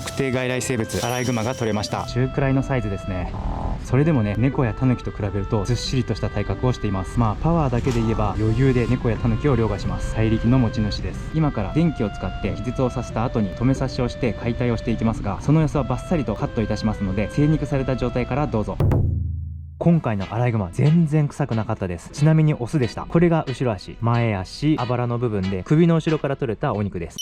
特定外来生物アライグマが取れました。中くらいのサイズですね。それでもね、猫やタヌキと比べるとずっしりとした体格をしています。まあパワーだけで言えば余裕で猫やタヌキを凌駕します。大力の持ち主です。今から電気を使って気絶をさせた後に止め刺しをして解体をしていきますが、その様子はバッサリとカットいたしますので、精肉された状態からどうぞ。今回のアライグマ全然臭くなかったです。ちなみにオスでした。これが後ろ足、前足、あばらの部分で首の後ろから取れたお肉です。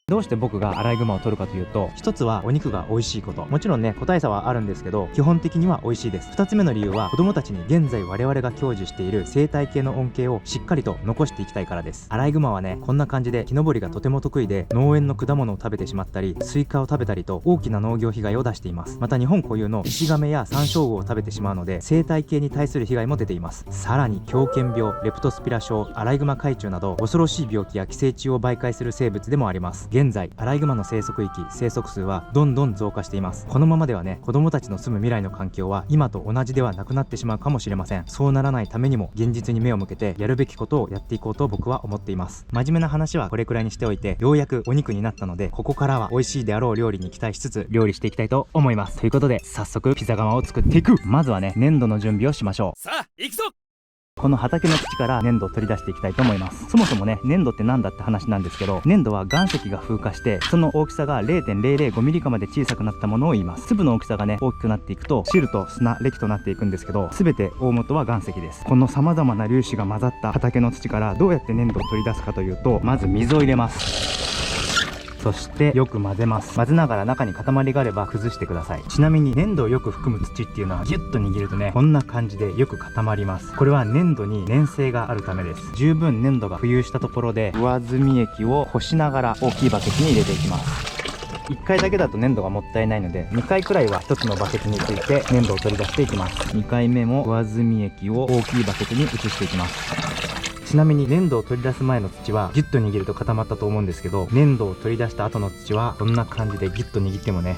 どうして僕がアライグマを取るかというと、一つはお肉が美味しいこと。もちろんね、個体差はあるんですけど、基本的には美味しいです。二つ目の理由は、子供たちに現在我々が享受している生態系の恩恵をしっかりと残していきたいからです。アライグマはね、こんな感じで木登りがとても得意で、農園の果物を食べてしまったり、スイカを食べたりと大きな農業被害を出しています。また日本固有のイシガメやサンショウウオを食べてしまうので、生態系に対する被害も出ています。さらに狂犬病、レプトスピラ症、アライグマ海中など恐ろしい病気や寄生虫を媒介する生物でもあります。現在アライグマの生息域、生息数はどんどん増加しています。このままではね、子供たちの住む未来の環境は今と同じではなくなってしまうかもしれません。そうならないためにも現実に目を向けてやるべきことをやっていこうと僕は思っています。真面目な話はこれくらいにしておいて、ようやくお肉になったので、ここからは美味しいであろう料理に期待しつつ料理していきたいと思います。ということで早速ピザ窯を作っていく。まずはね、粘土の準備をしましょう。さあ行くぞ。この畑の土から粘土を取り出していきたいと思います。そもそもね、粘土って何だって話なんですけど、粘土は岩石が風化してその大きさが 0.005 ミリかまで小さくなったものを言います。粒の大きさがね、大きくなっていくと汁と砂、礫となっていくんですけど、全て大元は岩石です。この様々な粒子が混ざった畑の土からどうやって粘土を取り出すかというと、まず水を入れます。そしてよく混ぜます。混ぜながら中に塊があれば崩してください。ちなみに粘土をよく含む土っていうのはギュッと握るとね、こんな感じでよく固まります。これは粘土に粘性があるためです。十分粘土が浮遊したところで上澄み液をこしながら大きいバケツに入れていきます。1回だけだと粘土がもったいないので、2回くらいは1つのバケツについて粘土を取り出していきます。2回目も上澄み液を大きいバケツに移していきます。ちなみに粘土を取り出す前の土はギュッと握ると固まったと思うんですけど、粘土を取り出した後の土はこんな感じでギュッと握ってもね、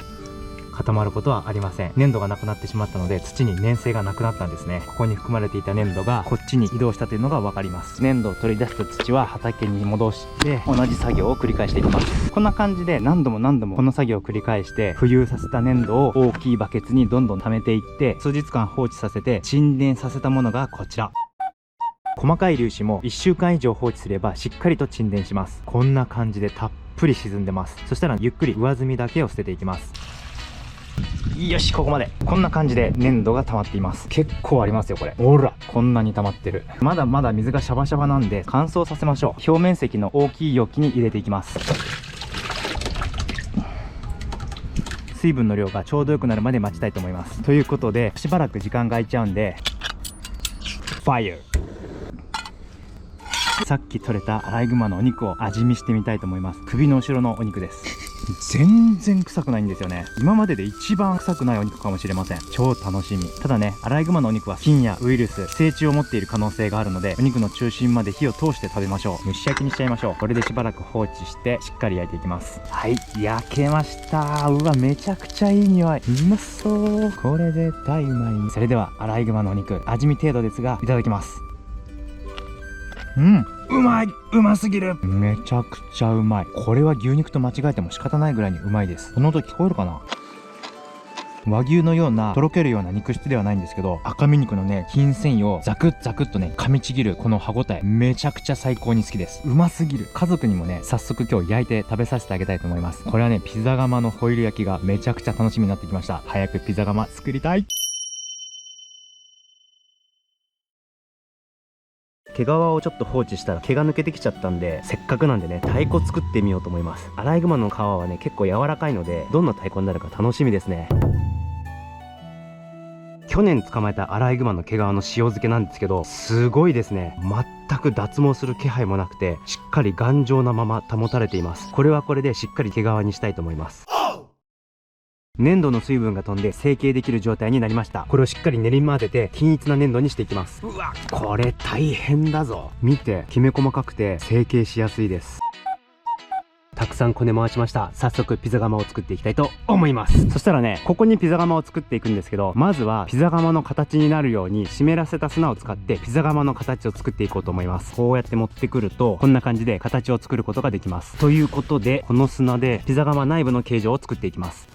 固まることはありません。粘土がなくなってしまったので土に粘性がなくなったんですね。ここに含まれていた粘土がこっちに移動したというのが分かります。粘土を取り出した土は畑に戻して同じ作業を繰り返していきます。こんな感じで何度もこの作業を繰り返して浮遊させた粘土を大きいバケツにどんどん溜めていって、数日間放置させて沈殿させたものがこちら。細かい粒子も1週間以上放置すればしっかりと沈殿します。こんな感じでたっぷり沈んでます。そしたらゆっくり上澄みだけを捨てていきます。よし、ここまで。こんな感じで粘土が溜まっています。結構ありますよこれ。ほら、こんなに溜まってる。まだまだ水がシャバシャバなんで乾燥させましょう。表面積の大きい容器に入れていきます。水分の量がちょうどよくなるまで待ちたいと思います。ということでしばらく時間が空いちゃうんでファイヤー。さっき取れたアライグマのお肉を味見してみたいと思います。首の後ろのお肉です。全然臭くないんですよね。今までで一番臭くないお肉かもしれません。超楽しみ。ただね、アライグマのお肉は菌やウイルス、寄生虫を持っている可能性があるので、お肉の中心まで火を通して食べましょう。蒸し焼きにしちゃいましょう。これでしばらく放置してしっかり焼いていきます。はい、焼けました。うわ、めちゃくちゃいい匂い。うまそう。これ絶対うまい。それではアライグマのお肉、味見程度ですがいただきます。うまい。うますぎる。めちゃくちゃうまい。これは牛肉と間違えても仕方ないぐらいにうまいです。この音聞こえるかな。和牛のようなとろけるような肉質ではないんですけど、赤身肉のね、筋繊維をザクッザクッとね噛みちぎるこの歯ごたえ、めちゃくちゃ最高に好きです。うますぎる。家族にもね、早速今日焼いて食べさせてあげたいと思います。これはね、ピザ窯のホイル焼きがめちゃくちゃ楽しみになってきました。早くピザ窯作りたい。毛皮をちょっと放置したら毛が抜けてきちゃったんで、せっかくなんでね、太鼓作ってみようと思います。アライグマの皮はね、結構柔らかいので、どんな太鼓になるか楽しみですね。去年捕まえたアライグマの毛皮の塩漬けなんですけど、すごいですね。全く脱毛する気配もなくて、しっかり頑丈なまま保たれています。これはこれでしっかり毛皮にしたいと思います。粘土の水分が飛んで成形できる状態になりました。これをしっかり練り混ぜて均一な粘土にしていきます。うわ、これ大変だぞ。見て、きめ細かくて成形しやすいです。たくさんこね回しました。早速ピザ窯を作っていきたいと思います。そしたらね、ここにピザ窯を作っていくんですけど、まずはピザ窯の形になるように湿らせた砂を使ってピザ窯の形を作っていこうと思います。こうやって持ってくるとこんな感じで形を作ることができます。ということで、この砂でピザ窯内部の形状を作っていきます。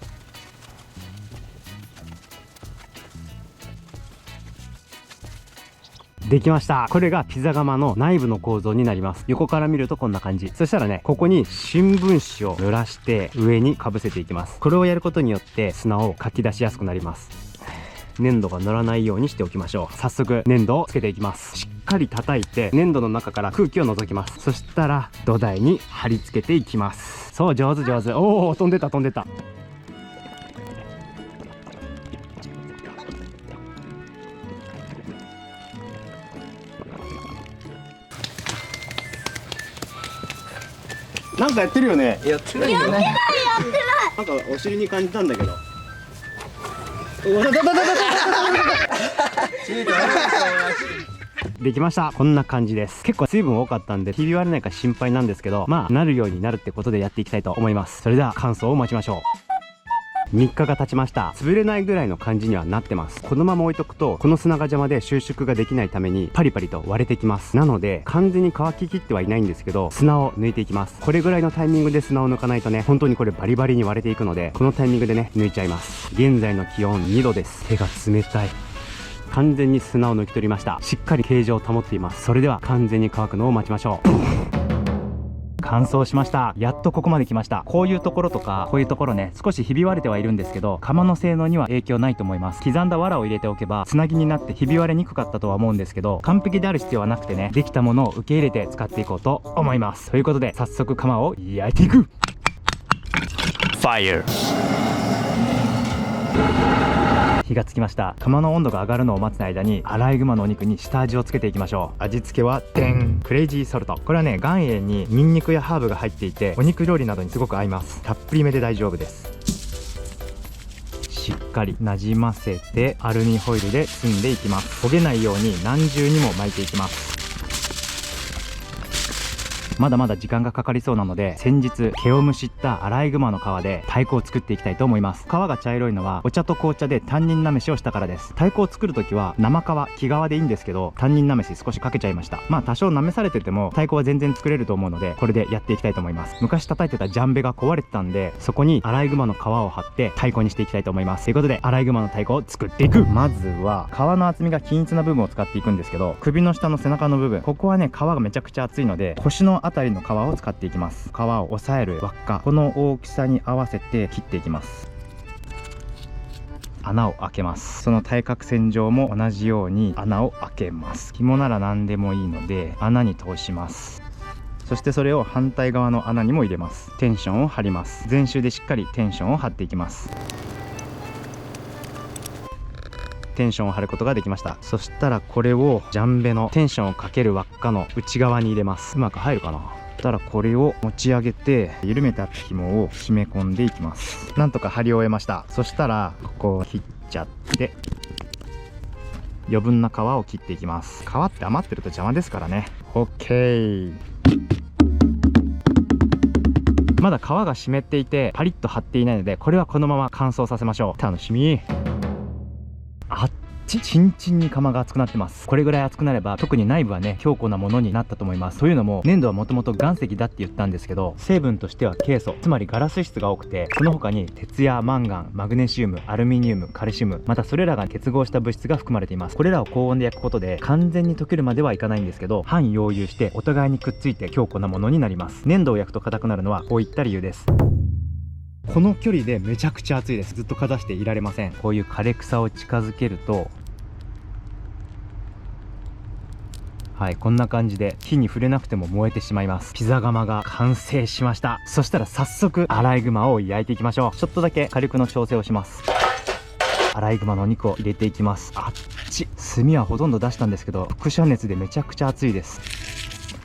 できました。これがピザ窯の内部の構造になります。横から見るとこんな感じ。そしたらね、ここに新聞紙を濡らして上にかぶせていきます。これをやることによって砂をかき出しやすくなります。粘土が乗らないようにしておきましょう。早速粘土をつけていきます。しっかり叩いて粘土の中から空気を除きます。そしたら土台に貼り付けていきます。そう、上手上手。おお、飛んでた飛んでた。なんかやってるよね。やってないよね。なんかお尻に感じたんだけど。できました。こんな感じです。結構水分多かったんでひび割れないか心配なんですけど、まあなるようになるってことでやっていきたいと思います。それでは乾燥を待ちましょう。3日が経ちました。潰れないぐらいの感じにはなってます。このまま置いとくとこの砂が邪魔で収縮ができないためにパリパリと割れてきます。なので完全に乾ききってはいないんですけど、砂を抜いていきます。これぐらいのタイミングで砂を抜かないとね、本当にこれバリバリに割れていくので、このタイミングでね抜いちゃいます。現在の気温2度です。手が冷たい。完全に砂を抜き取りました。しっかり形状を保っています。それでは完全に乾くのを待ちましょう。乾燥しました。やっとここまで来ました。こういうところとかこういうところね、少しひび割れてはいるんですけど、窯の性能には影響ないと思います。刻んだ藁を入れておけばつなぎになってひび割れにくかったとは思うんですけど、完璧である必要はなくてね、できたものを受け入れて使っていこうと思います。ということで早速窯を焼いていく。ファイヤー。火がつきました。窯の温度が上がるのを待つ間にアライグマのお肉に下味をつけていきましょう。味付けはクレイジーソルト。これはね、岩塩にニンニクやハーブが入っていてお肉料理などにすごく合います。たっぷりめで大丈夫です。しっかりなじませてアルミホイルで包んでいきます。焦げないように何重にも巻いていきます。まだまだ時間がかかりそうなので、先日毛をむしったアライグマの皮で太鼓を作っていきたいと思います。皮が茶色いのはお茶と紅茶で担任なめしをしたからです。太鼓を作るときは生皮、木皮でいいんですけど、担任なめし少しかけちゃいました。まあ多少なめされてても太鼓は全然作れると思うので、これでやっていきたいと思います。昔叩いてたジャンベが壊れてたんで、そこにアライグマの皮を貼って太鼓にしていきたいと思います。ということでアライグマの太鼓を作っていく。まずは皮の厚みが均一な部分を使っていくんですけど、首の下の背中の部分、ここはね皮がめちゃくちゃ厚いので、腰のあたりの皮を使っていきます。皮を押さえる輪っか、この大きさに合わせて切っていきます。穴を開けます。その対角線上も同じように穴を開けます。紐なら何でもいいので穴に通します。そしてそれを反対側の穴にも入れます。テンションを張ります。全周でしっかりテンションを張っていきます。テンションを張ることができました。そしたらこれをジャンベのテンションをかける輪っかの内側に入れます。うまく入るかな。たらこれを持ち上げて緩めてあった紐を締め込んでいきます。なんとか貼り終えました。そしたらここを切っちゃって余分な皮を切っていきます。皮って余ってると邪魔ですからね。 OK。 まだ皮が湿っていてパリッと張っていないので、これはこのまま乾燥させましょう。楽しみ。チンチンに窯が熱くなってます。これぐらい熱くなれば特に内部はね強固なものになったと思います。というのも粘土はもともと岩石だって言ったんですけど、成分としてはケイ素、つまりガラス質が多くて、その他に鉄やマンガン、マグネシウム、アルミニウム、カルシウム、またそれらが結合した物質が含まれています。これらを高温で焼くことで完全に溶けるまではいかないんですけど、半溶融してお互いにくっついて強固なものになります。粘土を焼くと硬くなるのはこういった理由です。この距離でめちゃくちゃ熱いです。ずっとかざしていられません。こういう枯れ草を近づけると、はい、こんな感じで火に触れなくても燃えてしまいます。ピザ窯が完成しました。そしたら早速アライグマを焼いていきましょう。ちょっとだけ火力の調整をします。アライグマのお肉を入れていきます。あっち、炭はほとんど出したんですけど、輻射熱でめちゃくちゃ熱いです。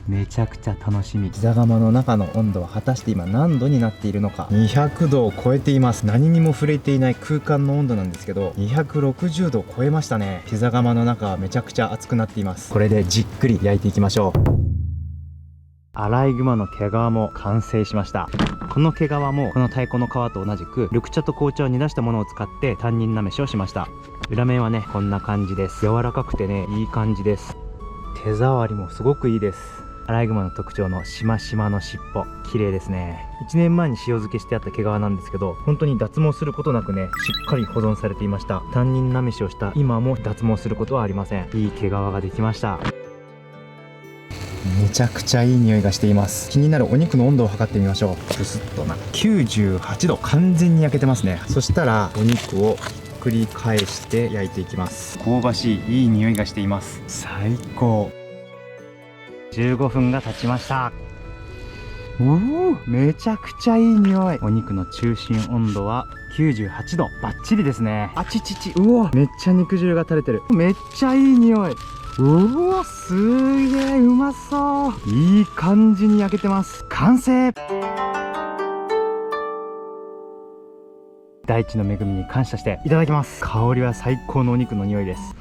めちゃくちゃ楽しみ。ピザ窯の中の温度は果たして今何度になっているのか。200度を超えています。何にも触れていない空間の温度なんですけど、260度を超えましたね。ピザ窯の中はめちゃくちゃ熱くなっています。これでじっくり焼いていきましょう。アライグマの毛皮も完成しました。この毛皮もこの太鼓の皮と同じく緑茶と紅茶を煮出したものを使って担任なめしをしました。裏面はねこんな感じです。柔らかくてねいい感じです。手触りもすごくいいです。アライグマの特徴のしましまの尻尾、綺麗ですね。1年前に塩漬けしてあった毛皮なんですけど、本当に脱毛することなくねしっかり保存されていました。担任なめしをした今も脱毛することはありません。いい毛皮ができました。めちゃくちゃいい匂いがしています。気になるお肉の温度を測ってみましょう。ブスッとな98度、完全に焼けてますね。そしたらお肉をひっくり返して焼いていきます。香ばしいいい匂いがしています。最高。15分が経ちました。めちゃくちゃいい匂い。お肉の中心温度は98度、バッチリですね。あちちち、うわめっちゃ肉汁が垂れてる。めっちゃいい匂い。うわすげえうまそう。いい感じに焼けてます。完成。大地の恵みに感謝していただきます。香りは最高のお肉の匂いです。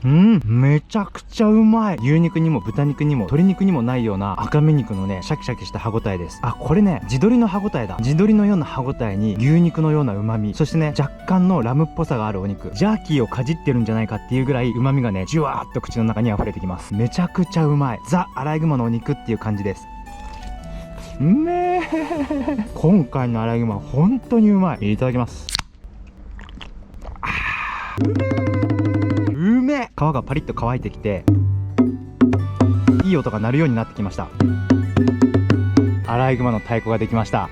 めちゃくちゃうまい。牛肉にも豚肉にも鶏肉にもないような赤身肉のねシャキシャキした歯ごたえです。あ、これね地鶏の歯ごたえだ。地鶏のような歯ごたえに牛肉のような旨味、そしてね若干のラムっぽさがあるお肉。ジャーキーをかじってるんじゃないかっていうぐらい旨味がねじゅわーっと口の中に溢れてきます。めちゃくちゃうまい。ザ・アライグマのお肉っていう感じです。うめえ今回のアライグマ本当にうまい。いただきます。皮がパリッと乾いてきていい音が鳴るようになってきました。アライグマの太鼓ができました。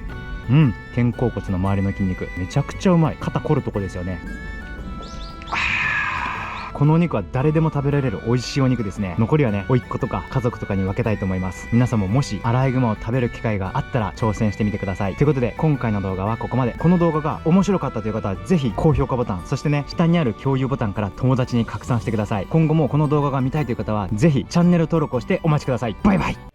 肩甲骨の周りの筋肉めちゃくちゃうまい。肩凝るとこですよね。このお肉は誰でも食べられる美味しいお肉ですね。残りはね甥っ子とか家族とかに分けたいと思います。皆さんももしアライグマを食べる機会があったら挑戦してみてください。ということで今回の動画はここまで。この動画が面白かったという方はぜひ高評価ボタン、そしてね下にある共有ボタンから友達に拡散してください。今後もこの動画が見たいという方はぜひチャンネル登録をしてお待ちください。バイバイ。